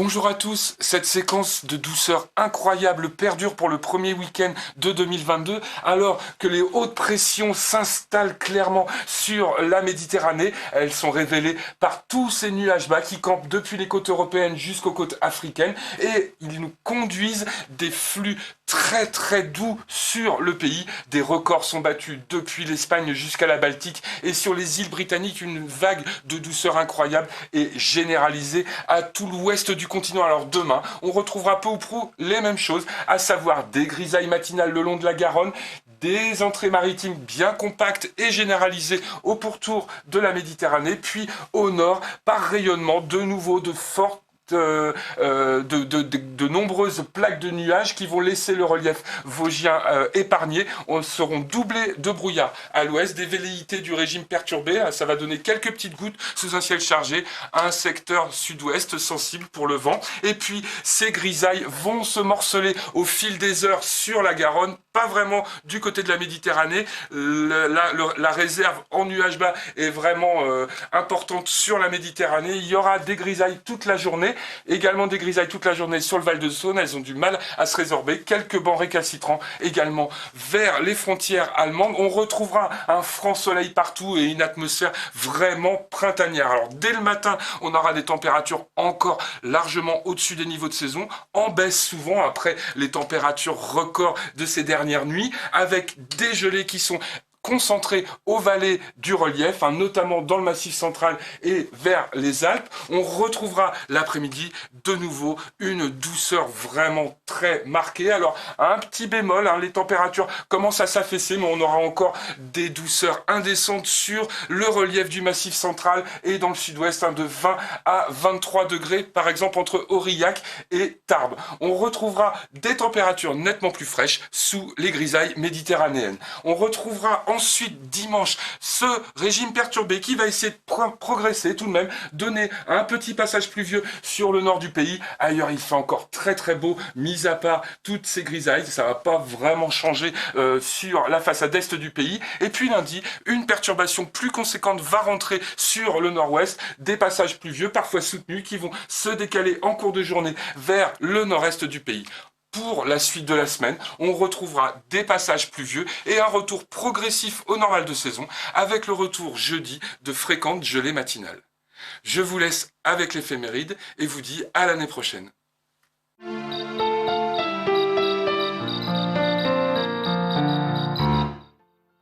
Bonjour à tous, cette séquence de douceur incroyable perdure pour le premier week-end de 2022 alors que les hautes pressions s'installent clairement sur la Méditerranée. Elles sont révélées par tous ces nuages bas qui campent depuis les côtes européennes jusqu'aux côtes africaines et ils nous conduisent des flux très doux sur le pays. Des records sont battus depuis l'Espagne jusqu'à la Baltique et sur les îles britanniques, une vague de douceur incroyable est généralisée à tout l'ouest du continent. Alors demain, on retrouvera peu ou prou les mêmes choses, à savoir des grisailles matinales le long de la Garonne, des entrées maritimes bien compactes et généralisées au pourtour de la Méditerranée, puis au nord, par rayonnement, de nouveau de fortes de nombreuses plaques de nuages qui vont laisser le relief vosgien épargné. On seront doublés de brouillard à l'ouest, des velléités du régime perturbé. Ça va donner quelques petites gouttes sous un ciel chargé, un secteur sud-ouest sensible pour le vent. Et puis ces grisailles vont se morceler au fil des heures sur la Garonne, pas vraiment du côté de la Méditerranée. La réserve en nuages bas est vraiment importante sur la Méditerranée. Il y aura des grisailles toute la journée. Également des grisailles toute la journée sur le Val de Saône, elles ont du mal à se résorber. Quelques bancs récalcitrants également vers les frontières allemandes. On retrouvera un franc soleil partout et une atmosphère vraiment printanière. Alors dès le matin, on aura des températures encore largement au-dessus des niveaux de saison, en baisse souvent après les températures records de ces dernières nuits, avec des gelées qui sont concentrés aux vallées du relief, notamment dans le Massif central et vers les Alpes. On retrouvera l'après-midi de nouveau une douceur vraiment très marquée. Alors un petit bémol, les températures commencent à s'affaisser, mais on aura encore des douceurs indécentes sur le relief du Massif central et dans le sud-ouest, de 20 à 23 degrés, par exemple entre Aurillac et Tarbes. On retrouvera des températures nettement plus fraîches sous les grisailles méditerranéennes. On retrouvera ensuite dimanche ce régime perturbé qui va essayer de progresser tout de même, donner un petit passage pluvieux sur le nord du pays. Ailleurs il fait encore très beau, mis à part toutes ces grisailles, ça va pas vraiment changer sur la façade est du pays. Et puis lundi, une perturbation plus conséquente va rentrer sur le nord-ouest, des passages pluvieux parfois soutenus qui vont se décaler en cours de journée vers le nord-est du pays. Pour la suite de la semaine, on retrouvera des passages pluvieux et un retour progressif au normal de saison, avec le retour jeudi de fréquentes gelées matinales. Je vous laisse avec l'éphéméride et vous dis à l'année prochaine.